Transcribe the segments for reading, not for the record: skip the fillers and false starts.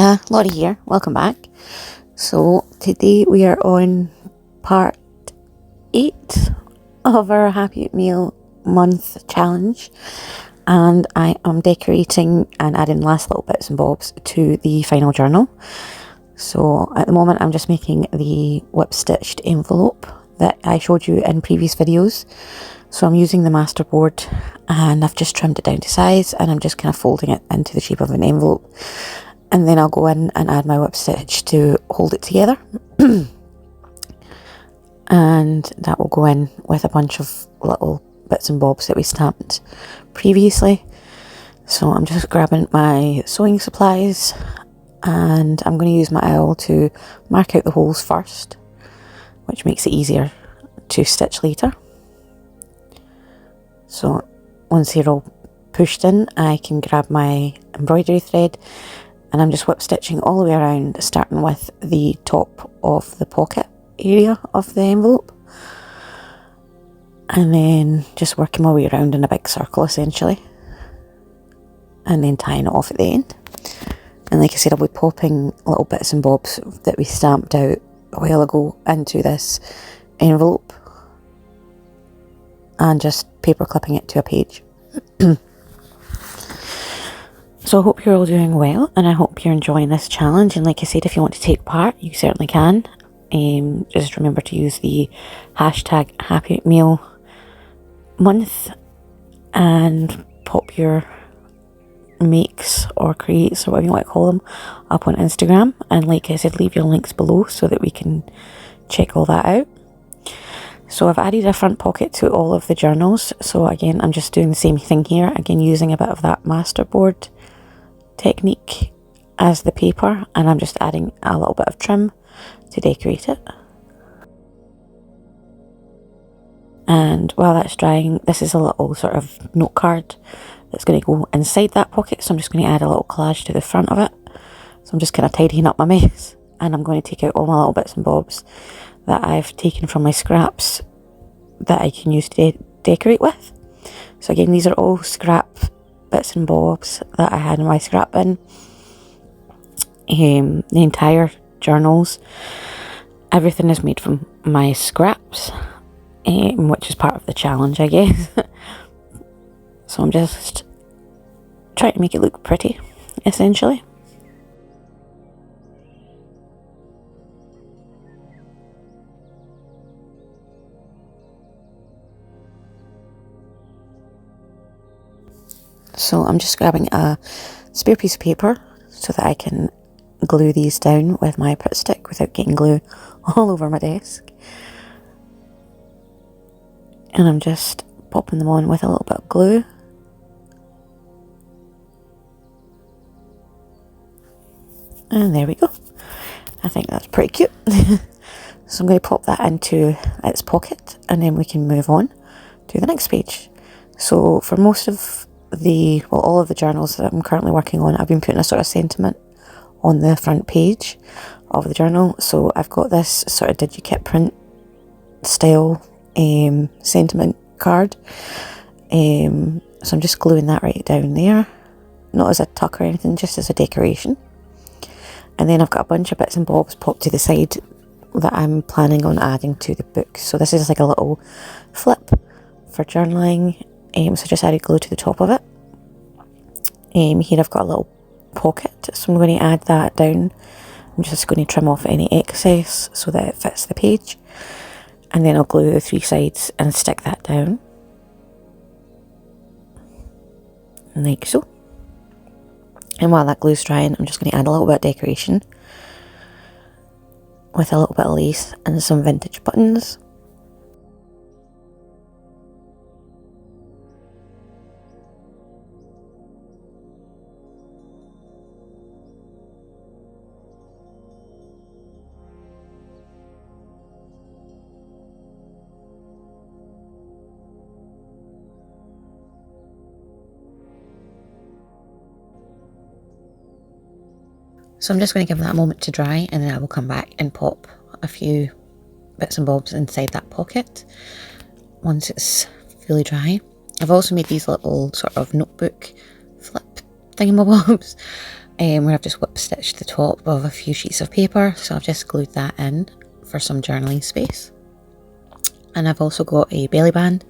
Hiya, Lorree here, welcome back. So today we are on part 8 of our Happy May-le Month Challenge, and I am decorating and adding last little bits and bobs to the final journal. So at the moment I'm just making the whip stitched envelope that I showed you in previous videos. So I'm using the masterboard and I've just trimmed it down to size, and I'm just kind of folding it into the shape of an envelope. And then I'll go in and add my whip stitch to hold it together. And that will go in with a bunch of little bits and bobs that we stamped previously. So I'm just grabbing my sewing supplies, and I'm going to use my awl to mark out the holes first, which makes it easier to stitch later. So once they're all pushed in, I can grab my embroidery thread, and I'm just whip stitching all the way around, starting with the top of the pocket area of the envelope, and then just working my way around in a big circle essentially, and then tying it off at the end. And like I said, I'll be popping little bits and bobs that we stamped out a while ago into this envelope and just paper clipping it to a page. So I hope you're all doing well, and I hope you're enjoying this challenge. And like I said, if you want to take part, you certainly can. Just remember to use the hashtag Happy May-le Month and pop your makes or creates, or whatever you want to call them, up on Instagram. And like I said, leave your links below so that we can check all that out. So I've added a front pocket to all of the journals. So again, I'm just doing the same thing here, again using a bit of that masterboard technique as the paper, and I'm just adding a little bit of trim to decorate it. And while that's drying, this is a little sort of note card that's going to go inside that pocket, so I'm just going to add a little collage to the front of it. So I'm just kind of tidying up my mess, and I'm going to take out all my little bits and bobs that I've taken from my scraps that I can use to decorate with. So again, these are all scrap bits and bobs that I had in my scrap bin. The entire journals, everything is made from my scraps, which is part of the challenge, I guess. So I'm just trying to make it look pretty, essentially. So I'm just grabbing a spare piece of paper so that I can glue these down with my Pritt stick without getting glue all over my desk. And I'm just popping them on with a little bit of glue. And there we go. I think that's pretty cute. So I'm going to pop that into its pocket, and then we can move on to the next page. So for most of all of the journals that I'm currently working on, I've been putting a sort of sentiment on the front page of the journal. So I've got this sort of digikit print style sentiment card. So I'm just gluing that right down there, not as a tuck or anything, just as a decoration. And then I've got a bunch of bits and bobs popped to the side that I'm planning on adding to the book. So this is like a little flip for journaling. So just added glue to the top of it. Here I've got a little pocket, so I'm going to add that down. I'm just going to trim off any excess so that it fits the page, and then I'll glue the 3 sides and stick that down like so. And while that glue's drying, I'm just going to add a little bit of decoration with a little bit of lace and some vintage buttons. So I'm just going to give that a moment to dry, and then I will come back and pop a few bits and bobs inside that pocket once it's fully dry. I've also made these little sort of notebook flip thingamabobs where I've just whip stitched the top of a few sheets of paper, so I've just glued that in for some journaling space. And I've also got a belly band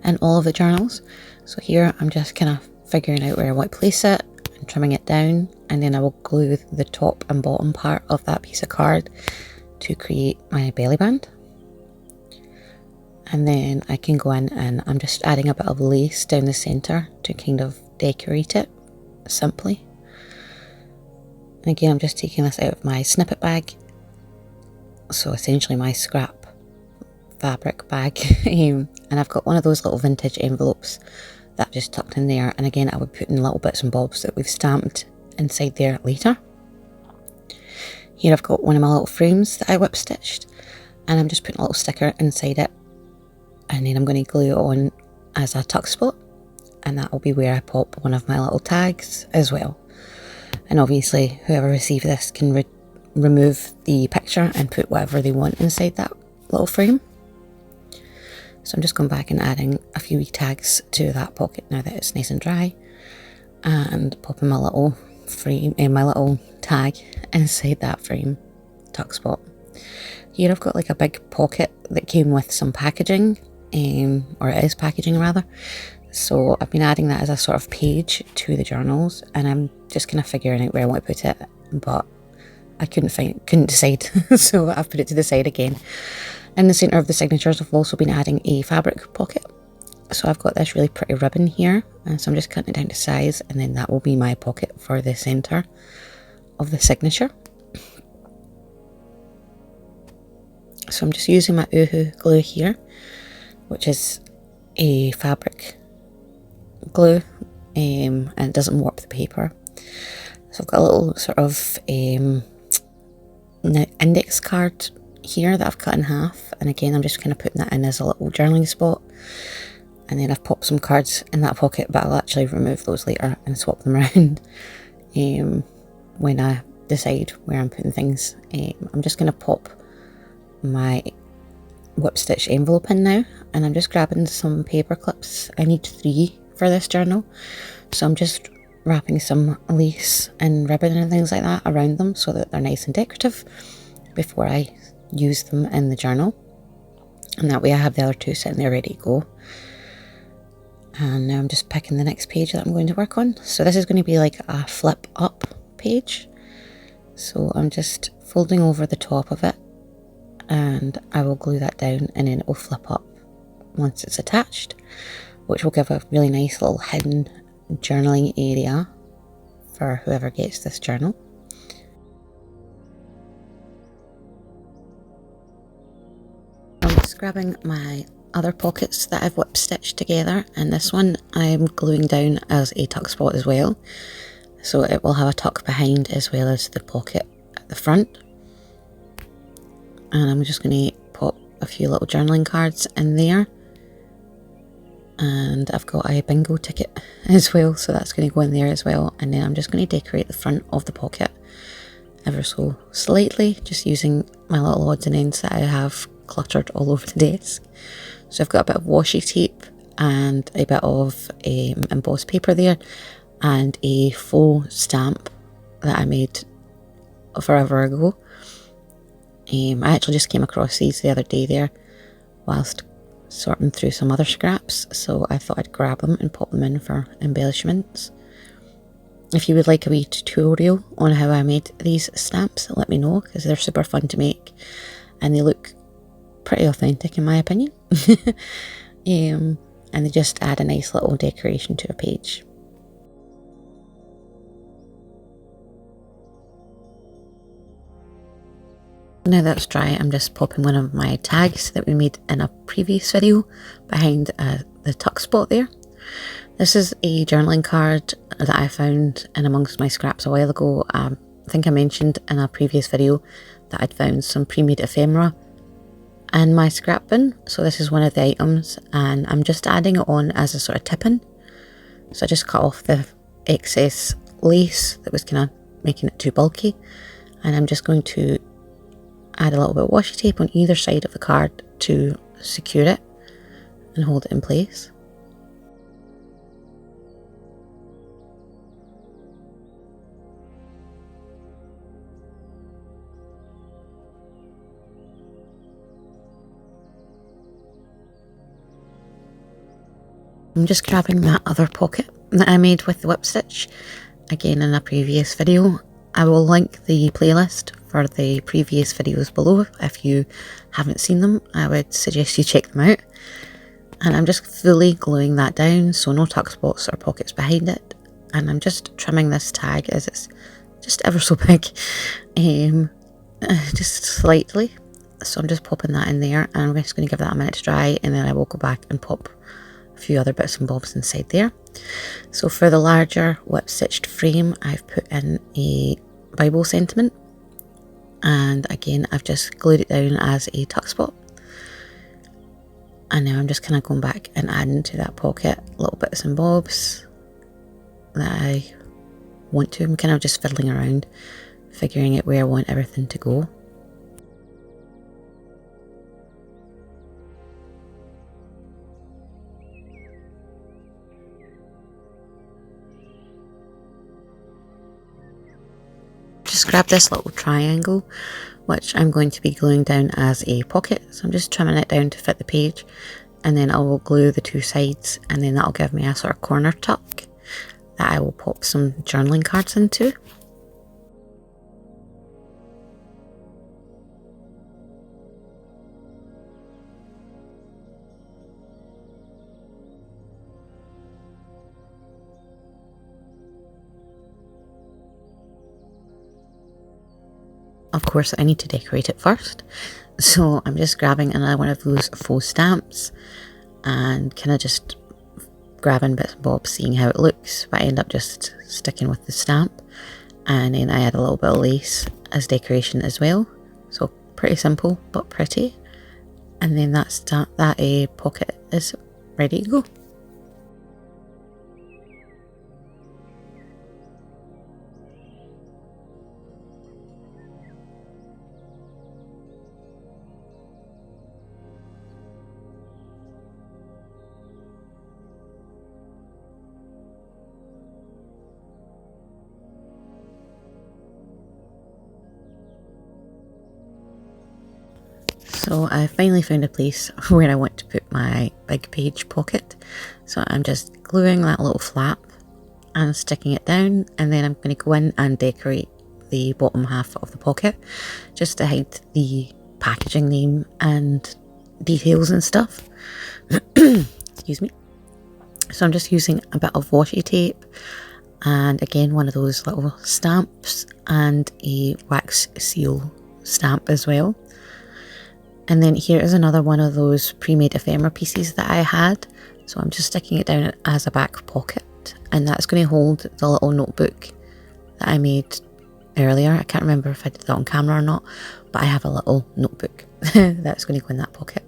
in all of the journals, so here I'm just kind of figuring out where I want to place it and trimming it down, and then I will glue the top and bottom part of that piece of card to create my belly band. And then I can go in and I'm just adding a bit of lace down the centre to kind of decorate it simply. And again, I'm just taking this out of my snippet bag, so essentially my scrap fabric bag. And I've got one of those little vintage envelopes that I've just tucked in there, and again I would put in little bits and bobs that we've stamped inside there later. Here I've got one of my little frames that I whip stitched, and I'm just putting a little sticker inside it, and then I'm going to glue it on as a tuck spot, and that will be where I pop one of my little tags as well. And obviously whoever receives this can remove the picture and put whatever they want inside that little frame. So I'm just going back and adding a few wee tags to that pocket now that it's nice and dry, and popping my little frame and my little tag inside that frame tuck spot. Here I've got like a big pocket that came with some packaging, or it is packaging rather. So I've been adding that as a sort of page to the journals, and I'm just kind of figuring out where I want to put it, but I couldn't decide. So I've put it to the side again. In the centre of the signatures, I've also been adding a fabric pocket. So I've got this really pretty ribbon here, and so I'm just cutting it down to size, and then that will be my pocket for the centre of the signature. So I'm just using my Uhu glue here, which is a fabric glue, and it doesn't warp the paper. So I've got a little sort of index card here that I've cut in half, and again I'm just kind of putting that in as a little journaling spot, and then I've popped some cards in that pocket, but I'll actually remove those later and swap them around when I decide where I'm putting things. I'm just going to pop my whip stitch envelope in now, and I'm just grabbing some paper clips. I need 3 for this journal, so I'm just wrapping some lace and ribbon and things like that around them so that they're nice and decorative before I use them in the journal, and that way I have the other 2 sitting there ready to go. And now I'm just picking the next page that I'm going to work on. So this is going to be like a flip up page, so I'm just folding over the top of it, and I will glue that down, and then it will flip up once it's attached, which will give a really nice little hidden journaling area for whoever gets this journal. I'm just grabbing my other pockets that I've whip stitched together, and this one I'm gluing down as a tuck spot as well, so it will have a tuck behind as well as the pocket at the front. And I'm just going to pop a few little journaling cards in there, and I've got a bingo ticket as well, so that's going to go in there as well. And then I'm just going to decorate the front of the pocket ever so slightly, just using my little odds and ends that I have cluttered all over the desk. So I've got a bit of washi tape and a bit of embossed paper there, and a faux stamp that I made forever ago. I actually just came across these the other day there whilst sorting through some other scraps, so I thought I'd grab them and pop them in for embellishments. If you would like a wee tutorial on how I made these stamps, let me know, because they're super fun to make and they look pretty authentic in my opinion. And they just add a nice little decoration to a page. Now that's dry, I'm just popping one of my tags that we made in a previous video behind the tuck spot there. This is a journaling card that I found in amongst my scraps a while ago. I think I mentioned in a previous video that I'd found some pre-made ephemera in my scrap bin, so this is one of the items, and I'm just adding it on as a sort of tip-in. So I just cut off the excess lace that was kind of making it too bulky, and I'm just going to add a little bit of washi tape on either side of the card to secure it and hold it in place. I'm just grabbing that other pocket that I made with the whip stitch, again in a previous video. I will link the playlist for the previous videos below. If you haven't seen them, I would suggest you check them out. And I'm just fully gluing that down, so no tuck spots or pockets behind it. And I'm just trimming this tag as it's just ever so big, just slightly. So I'm just popping that in there, and I'm just going to give that a minute to dry, and then I will go back and pop a few other bits and bobs inside there. So for the larger whip stitched frame, I've put in a Bible sentiment, and again I've just glued it down as a tuck spot. And now I'm just kind of going back and adding to that pocket little bits and bobs that I want to. I'm kind of just fiddling around, figuring out where I want everything to go. Just grab this little triangle, which I'm going to be gluing down as a pocket. So I'm just trimming it down to fit the page, and then I will glue the two sides, and then that'll give me a sort of corner tuck that I will pop some journaling cards into. Of course, I need to decorate it first, so I'm just grabbing another one of those faux stamps and kind of just grabbing bits and bobs, seeing how it looks, but I end up just sticking with the stamp, and then I add a little bit of lace as decoration as well. So pretty simple but pretty, and then that pocket is ready to go. So I finally found a place where I want to put my big page pocket. So I'm just gluing that little flap and sticking it down, and then I'm going to go in and decorate the bottom half of the pocket just to hide the packaging name and details and stuff. Excuse me. So I'm just using a bit of washi tape, and again one of those little stamps and a wax seal stamp as well. And then here is another one of those pre-made ephemera pieces that I had. So I'm just sticking it down as a back pocket, and that's going to hold the little notebook that I made earlier. I can't remember if I did that on camera or not, but I have a little notebook that's going to go in that pocket.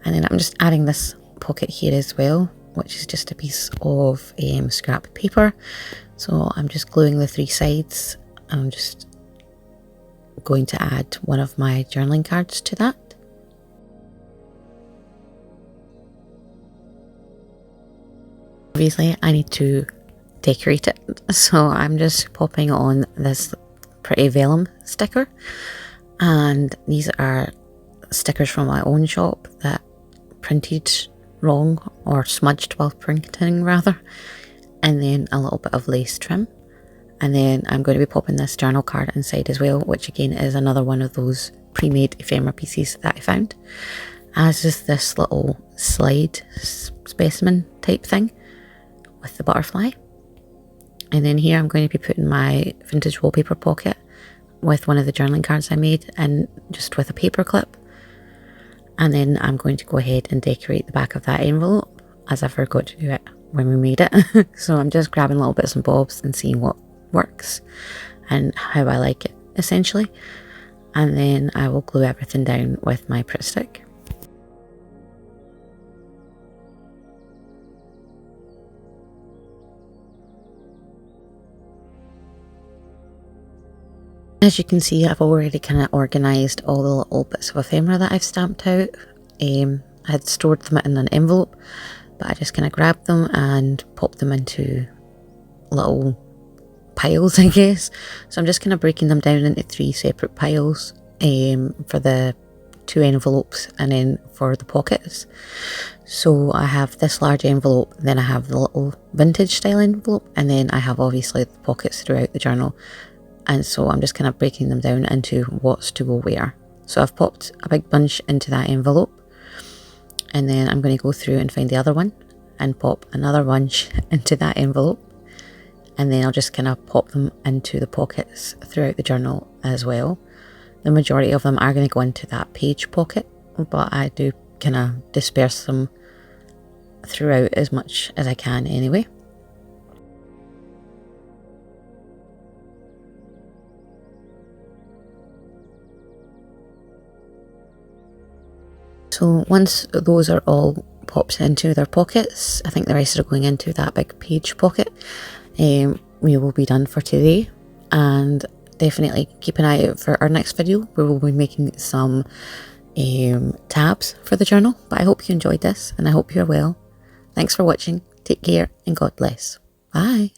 And then I'm just adding this pocket here as well, which is just a piece of scrap paper. So I'm just gluing the three sides, and I'm just going to add one of my journaling cards to that. Obviously I need to decorate it, so I'm just popping on this pretty vellum sticker, and these are stickers from my own shop that printed wrong, or smudged while printing rather, and then a little bit of lace trim. And then I'm going to be popping this journal card inside as well, which again is another one of those pre-made ephemera pieces that I found, as is this little slide specimen type thing with the butterfly. And then here I'm going to be putting my vintage wallpaper pocket with one of the journaling cards I made, and just with a paper clip. And then I'm going to go ahead and decorate the back of that envelope, as I forgot to do it when we made it. So I'm just grabbing little bits and bobs and seeing what works and how I like it, essentially. And then I will glue everything down with my Pritt stick. As you can see, I've already kind of organised all the little bits of ephemera that I've stamped out. I had stored them in an envelope, but I just kind of grabbed them and popped them into little piles, I guess. So I'm just kind of breaking them down into 3 separate piles for the 2 envelopes and then for the pockets. So I have this large envelope, then I have the little vintage style envelope, and then I have obviously the pockets throughout the journal. And so I'm just kind of breaking them down into what's to go where. So I've popped a big bunch into that envelope, and then I'm going to go through and find the other one and pop another bunch into that envelope, and then I'll just kind of pop them into the pockets throughout the journal as well. The majority of them are going to go into that page pocket, but I do kind of disperse them throughout as much as I can anyway. So once those are all popped into their pockets, I think the rest are going into that big page pocket. We will be done for today, and definitely keep an eye out for our next video where we'll be making some tabs for the journal. But I hope you enjoyed this, and I hope you're well. Thanks for watching. Take care and God bless. Bye.